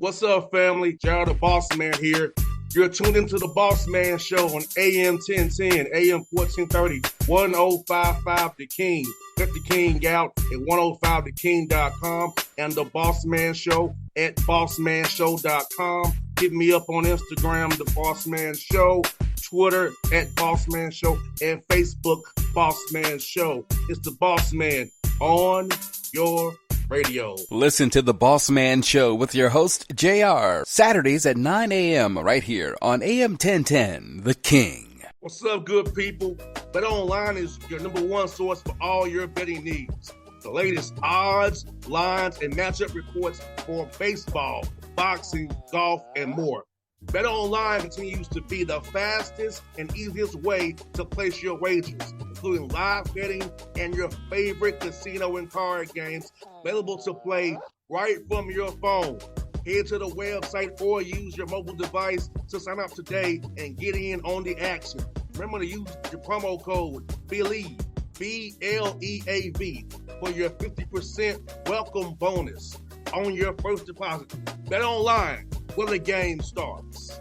What's up, family? Gerald the Bossman here. You're tuned into the Bossman Show on AM 1010, AM 1430, 1055 The King. Let the King out at 105theking.com and the Bossman Show at bossmanshow.com. Hit me up on Instagram, The Bossman Show, Twitter at Bossman Show, and Facebook, Bossman Show. It's the Bossman on your radio. Listen to the Bossman Show with your host, JR, Saturdays at 9 a.m. right here on AM 1010, The King. What's up, good people? BetOnline is your number one source for all your betting needs. The latest odds, lines, and matchup reports for baseball, boxing, golf, and more. BetOnline continues to be the fastest and easiest way to place your wagers, including live betting and your favorite casino and card games available to play right from your phone. Head to the website or use your mobile device to sign up today and get in on the action. Remember to use your promo code BELIEVE, B-L-E-A-V, for your 50% welcome bonus on your first deposit. BetOnline, where the game starts.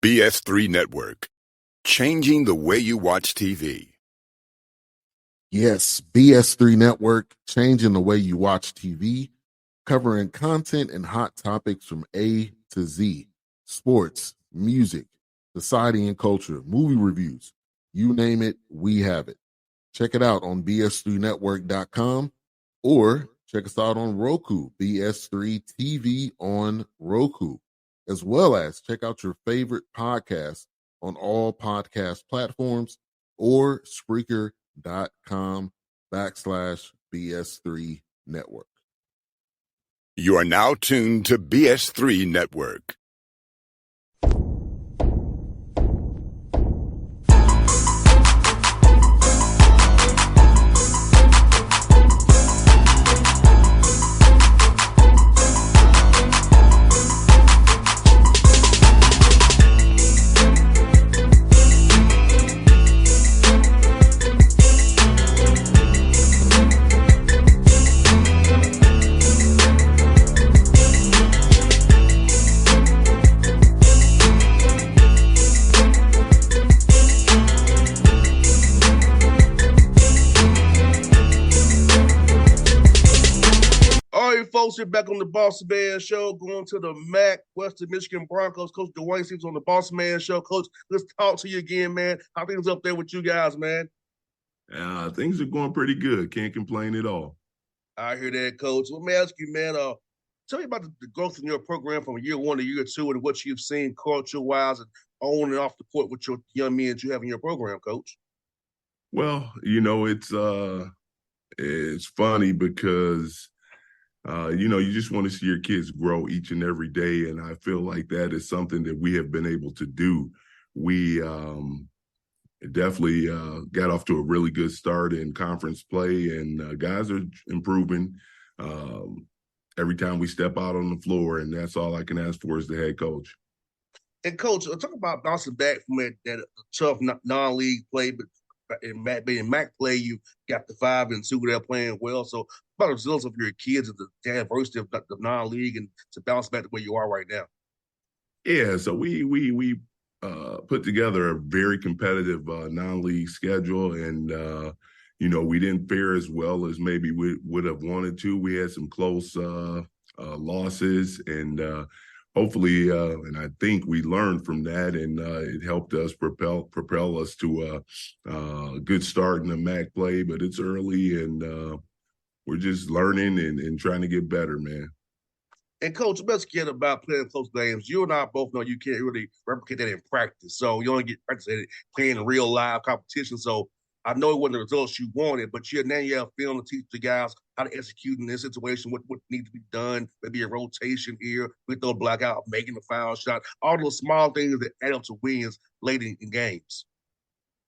BS3 Network, changing the way you watch TV. Yes, BS3 Network, changing the way you watch TV, covering content and hot topics from A to Z, sports, music, society and culture, movie reviews, you name it, we have it. Check it out on bs3network.com or check us out on Roku, BS3 TV on Roku, as well as check out your favorite podcast on all podcast platforms or Spreaker.com/BS3 Network. You are now tuned to BS3 Network. Folks, you're back on the Bossman Show, going to the MAC, Western Michigan Broncos. Coach Dwayne seems on the Bossman Show. Coach, let's talk to you again, man. How things up there with you guys, man? Things are going pretty good. Can't complain at all. I hear that, Coach. Let me ask you, man, tell me about the growth in your program from year one to year two and what you've seen culture-wise and on and off the court with your young men that you have in your program, Coach. Well, it's funny because you just want to see your kids grow each and every day. And I feel like that is something that we have been able to do. We definitely got off to a really good start in conference play, and guys are improving every time we step out on the floor. And that's all I can ask for as the head coach. And, Coach, talk about bouncing back from that tough non-league play, but in MAC play, you got the 5-2 there playing well. So about the resilience of your kids and the diversity of the non-league and to bounce back to where you are right now. Yeah, so we put together a very competitive non-league schedule, and we didn't fare as well as maybe we would have wanted to. We had some close losses, and hopefully, and I think we learned from that, and it helped us propel us to a good start in the MAC play. But it's early, and we're just learning and trying to get better, man. And, Coach, let's get about playing close games. You and I both know you can't really replicate that in practice. So you only get practice at it playing in real live competition. So I know it wasn't the results you wanted, but now you have film to teach the guys how to execute in this situation, what needs to be done, maybe a rotation here, with no blackout, making a foul shot, all those small things that add up to wins late in games.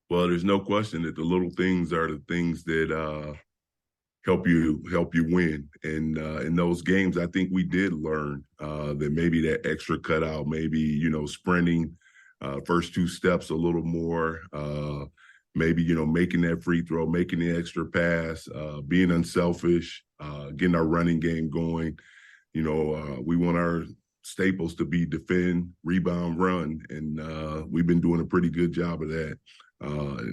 Well, there's no question that the little things are the things that help you win. And in those games, I think we did learn that maybe that extra cutout, maybe, sprinting first two steps a little more, maybe, making that free throw, making the extra pass, being unselfish, getting our running game going. we want our staples to be defend, rebound, run, and we've been doing a pretty good job of that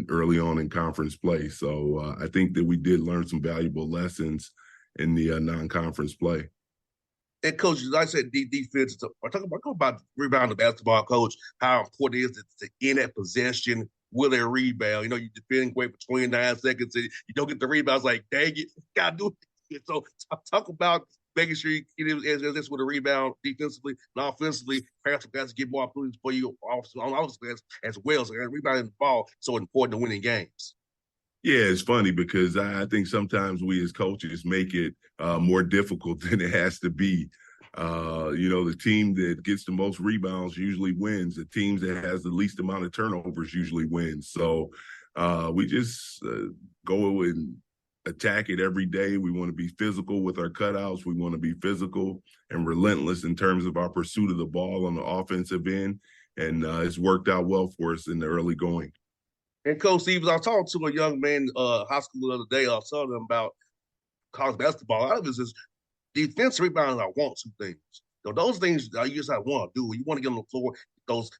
early on in conference play. So I think that we did learn some valuable lessons in the non-conference play. And coach, like I said, defense. Talk about rebounding basketball, coach. How important it is to end that possession with a rebound. You defend great for 29 seconds and you don't get the rebound. It's like, dang it, gotta do it. So talk about making sure you get it as with a rebound defensively and offensively. Perhaps guys to get more opportunities for you on offense as well. So rebounding the ball so important to winning games. Yeah, it's funny because I think sometimes we as coaches make it more difficult than it has to be. The team that gets the most rebounds usually wins. The teams that has the least amount of turnovers usually wins. So we just go and attack it every day. We want to be physical with our cutouts. We want to be physical and relentless in terms of our pursuit of the ball on the offensive end. And it's worked out well for us in the early going. And Coach Stevens, I was talking to a young man high school the other day. I was telling them about college basketball. A lot of it is defensive rebounding are want to things. Those things you just want to do. You want to get on the floor, those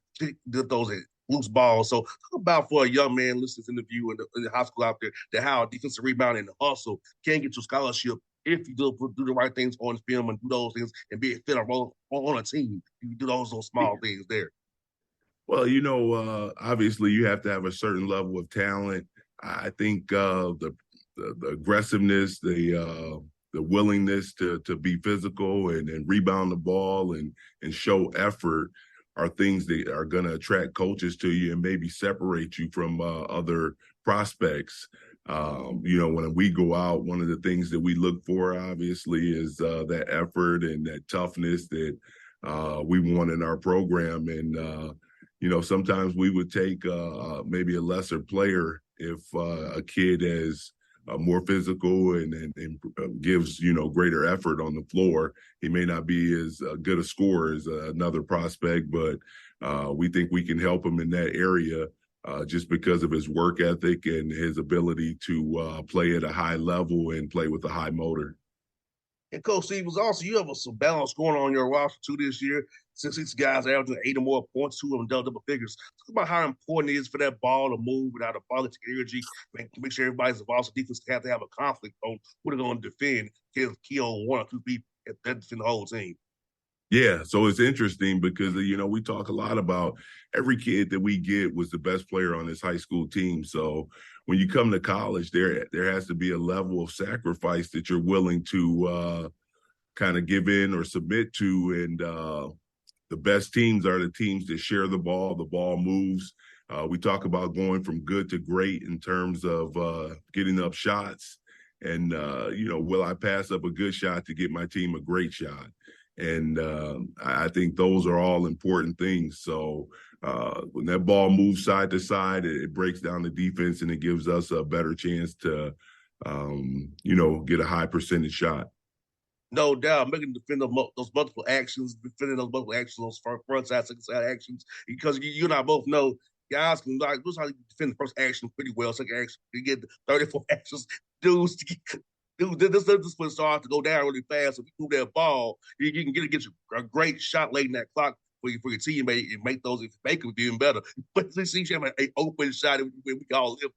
loose balls. So talk about for a young man listening to this interview in the high school out there that how defensive rebounding and hustle can get your scholarship if you do the right things on the film and do those things and be a fit a role on a team. You do those small things there. Well, obviously you have to have a certain level of talent. I think the aggressiveness, the willingness to be physical and rebound the ball and show effort are things that are going to attract coaches to you and maybe separate you from other prospects. When we go out, one of the things that we look for, obviously, is that effort and that toughness that we want in our program. And, sometimes we would take maybe a lesser player if a kid is more physical and gives, greater effort on the floor. He may not be as good a scorer as another prospect, but we think we can help him in that area just because of his work ethic and his ability to play at a high level and play with a high motor. And Coach Stevens, also, you have some balance going on your roster too this year. 6 guys averaging 8 or more points, 2 of them double figures. Talk about how important it is for that ball to move without a ball energy. Make sure everybody's involved. So defense have to have a conflict on who they're going to defend. Key on 1 or 2 people that defend the whole team. Yeah, so it's interesting because, we talk a lot about every kid that we get was the best player on this high school team. So when you come to college, there has to be a level of sacrifice that you're willing to kind of give in or submit to. And the best teams are the teams that share the ball moves. We talk about going from good to great in terms of getting up shots. And, will I pass up a good shot to get my team a great shot? And I think those are all important things. So when that ball moves side to side, it breaks down the defense and it gives us a better chance to, get a high percentage shot. No doubt, making defend those multiple actions, defending those multiple actions, those front side, second side actions, because you and I both know guys can this how you defend the first action pretty well. Second action, you get 34 actions. Dudes, this one start to go down really fast. If you move that ball, you can get a great shot late in that clock for your teammate and make those make them even better. But it seems you have an open shot, we call it.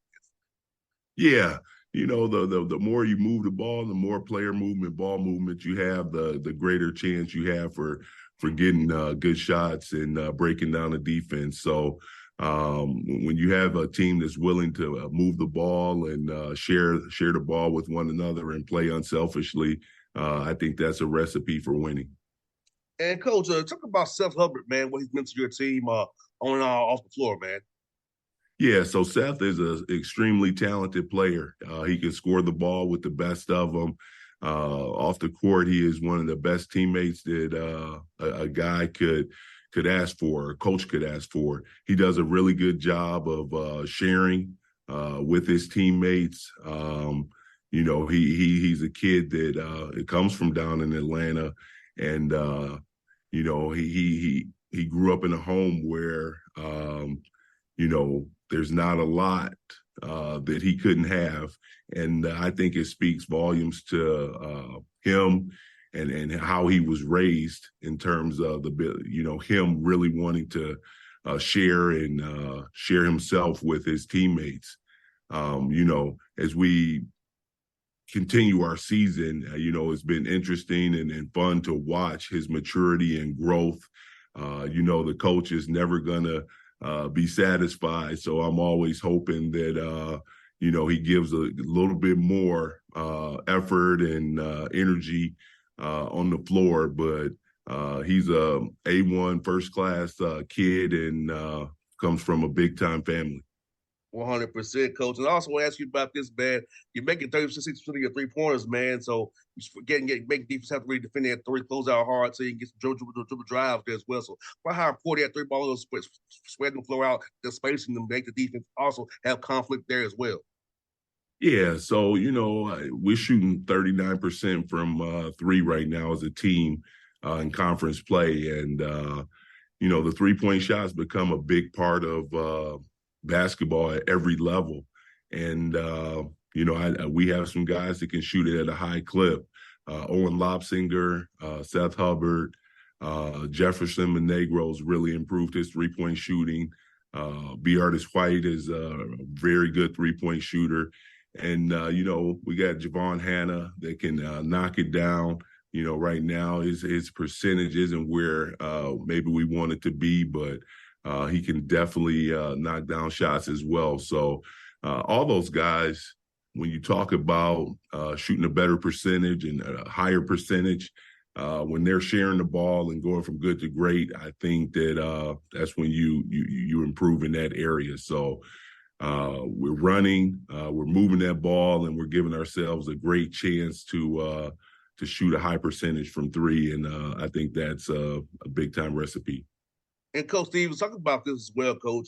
Yeah. The more you move the ball, the more player movement, ball movement you have, the greater chance you have for getting good shots and breaking down the defense. So when you have a team that's willing to move the ball and share the ball with one another and play unselfishly, I think that's a recipe for winning. And Coach, talk about Seth Hubbard, man, what he's meant to your team on and off the floor, man. Yeah, so Seth is an extremely talented player. He can score the ball with the best of them. Off the court, he is one of the best teammates that a guy could ask for, a coach could ask for. He does a really good job of sharing with his teammates. He's a kid that comes from down in Atlanta, and he grew up in a home where there's not a lot that he couldn't have. And I think it speaks volumes to him and how he was raised in terms of him really wanting to share himself with his teammates. As we continue our season, it's been interesting and fun to watch his maturity and growth. The coach is never gonna be satisfied, so I'm always hoping that he gives a little bit more effort and energy on the floor. But he's a A1 first class kid and comes from a big time family. 100%, coach. And I also want to ask you about this, man. You're making 36% of your 3-pointers, man. So make defense have to really defend that three, close out hard so you can get some dribble drives there as well. So how important that three ball is spreading the floor out, the spacing them, make the defense also have conflict there as well. Yeah, so we're shooting 39% from three right now as a team in conference play, and the 3-point shots become a big part of basketball at every level. And we have some guys that can shoot it at a high clip. Owen Lobsinger, Seth Hubbard, Jefferson Monegros really improved his 3-point shooting. B. Artist White is a very good 3-point shooter. And, we got Javon Hanna that can knock it down. Right now his percentage isn't where maybe we want it to be, but he can definitely knock down shots as well. So all those guys, when you talk about shooting a better percentage and a higher percentage, when they're sharing the ball and going from good to great, I think that that's when you improve in that area. So we're running, we're moving that ball, and we're giving ourselves a great chance to shoot a high percentage from three. And I think that's a big time recipe. And Coach Steve, talk about this as well, Coach.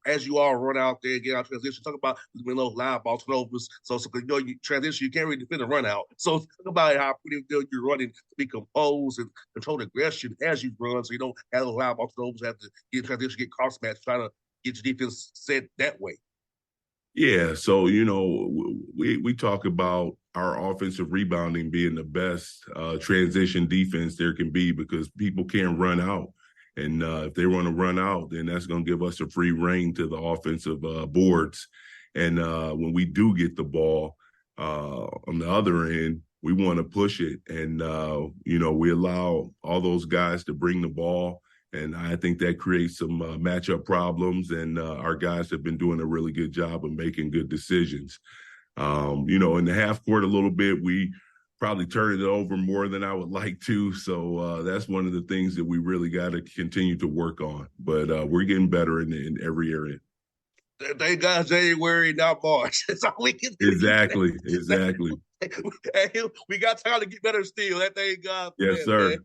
As you all run out there, get out transition, talk about those live ball turnovers. So you transition, you can't really defend a run out. So talk about how pretty you're running to be composed and control the aggression as you run, so you don't have those live ball turnovers, have to get transition, get cross match, try to get your defense set that way. Yeah, so we talk about our offensive rebounding being the best transition defense there can be, because people can't run out. And if they want to run out, then that's going to give us a free rein to the offensive boards. And when we do get the ball on the other end, we want to push it. And, we allow all those guys to bring the ball. And I think that creates some matchup problems. And our guys have been doing a really good job of making good decisions. In the half court a little bit, we probably turn it over more than I would like to. So that's one of the things that we really got to continue to work on. But we're getting better in every area. Thank God January, not March. That's all we can do. Exactly. Hey, we got time to get better still. Thank God. Yes, sir. Man.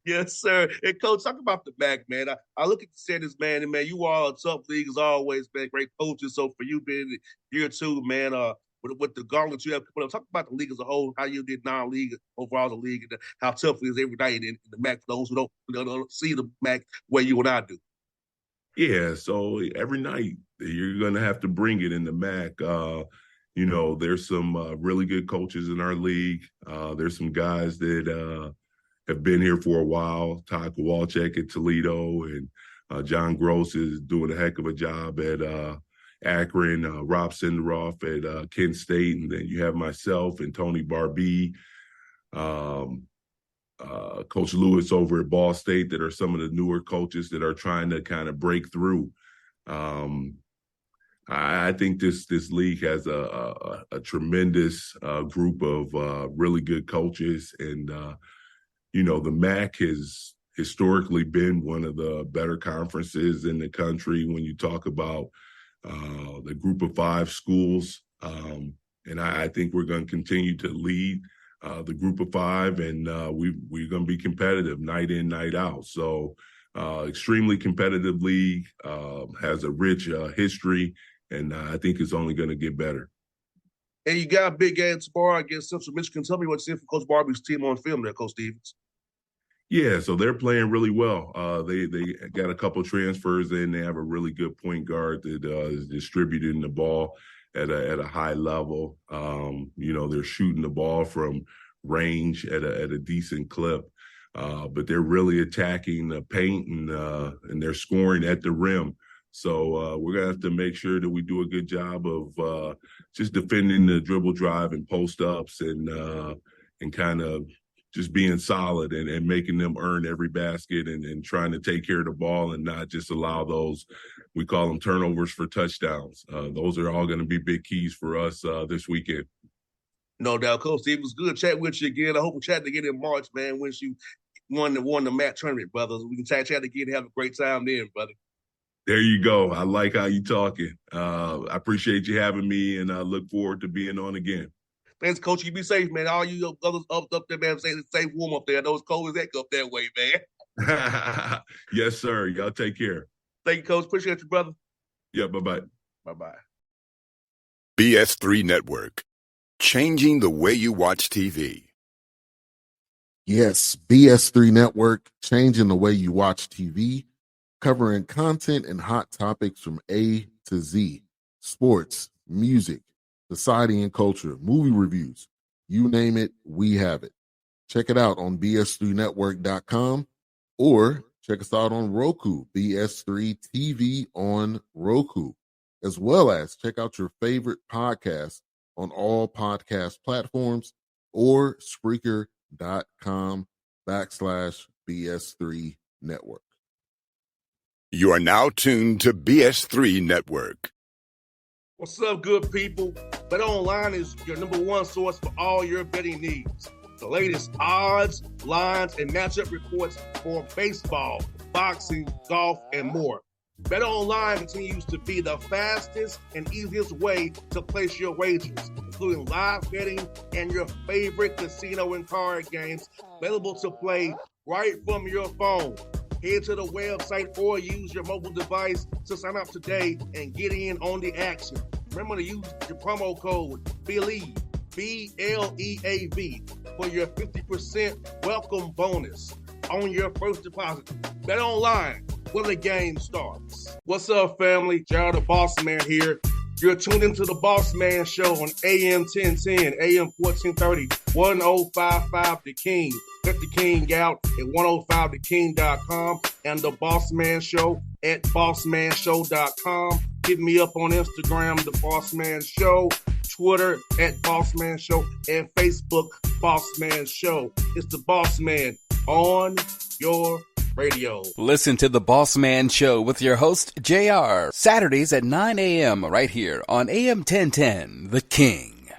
Yes, sir. And Coach, talk about the MAC, man. I look at the standards, man, and man, you are a tough league as always, man. Great coaches. So for you being year two, man, with the gauntlet you have coming up, talk about the league as a whole, how you did non-league overall as a league, and how tough it is every night in the MAC for those who don't see the MAC where you and I do. Yeah, so every night you're going to have to bring it in the MAC. There's some really good coaches in our league. There's some guys that have been here for a while. Todd Kowalczyk at Toledo, and John Gross is doing a heck of a job at Akron. Rob Senderoff at Kent State, and then you have myself and Tony Barbee, Coach Lewis over at Ball State, that are some of the newer coaches that are trying to kind of break through. I think this league has a tremendous group of really good coaches, and the MAC has historically been one of the better conferences in the country when you talk about the group of 5 schools. And I think we're going to continue to lead the group of 5, and we're going to be competitive night in, night out. So extremely competitive league, has a rich history, and I think it's only going to get better. And you got a big game tomorrow against Central Michigan. Tell me what's in for Coach Barbee's team on film there, Coach Stevens. Yeah, so they're playing really well. They got a couple transfers in. They have a really good point guard that is distributing the ball at a high level. They're shooting the ball from range at a decent clip. But they're really attacking the paint and they're scoring at the rim. So we're going to have to make sure that we do a good job of just defending the dribble drive and post ups and kind of just being solid and making them earn every basket and trying to take care of the ball and not just allow those, we call them turnovers for touchdowns. Those are all going to be big keys for us this weekend. No doubt, Coach. It was good chatting with you again. I hope we chat again in March, man, once you won the MAC tournament, brothers. We can chat again and have a great time then, brother. There you go. I like how you talking. I appreciate you having me, and I look forward to being on again. Thanks, Coach. You be safe, man. All you others up there, man, stay warm up there. Those cold as heck up that way, man. Yes, sir. Y'all take care. Thank you, Coach. Appreciate you, brother. Yeah, bye-bye. Bye-bye. BS3 Network. Changing the way you watch TV. Yes, BS3 Network, changing the way you watch TV, covering content and hot topics from A to Z, sports, music, society and culture, movie reviews, you name it, we have it. Check it out on bs3network.com or check us out on Roku, BS3 TV on Roku, as well as check out your favorite podcast on all podcast platforms or Spreaker.com/BS3 Network. You are now tuned to BS3 Network. What's up, good people? Bet Online is your number one source for all your betting needs. The latest odds, lines, and matchup reports for baseball, boxing, golf, and more. Bet Online continues to be the fastest and easiest way to place your wagers, including live betting and your favorite casino and card games available to play right from your phone. Head to the website or use your mobile device to sign up today and get in on the action. Remember to use your promo code BELIEVE, BLEAV, for your 50% welcome bonus on your first deposit. Bet Online, where the game starts. What's up, family? Gerald the Bossman here. You're tuned into the Bossman Show on AM 1010, AM 1430, 1055 The King. Check The King out at 105theking.com and the Bossman Show at bossmanshow.com. Hit me up on Instagram, The Bossman Show, Twitter at Bossman Show, and Facebook, Bossman Show. It's the Bossman on your radio. Listen to The Bossman Show with your host, JR, Saturdays at 9 a.m. right here on AM 1010, The King.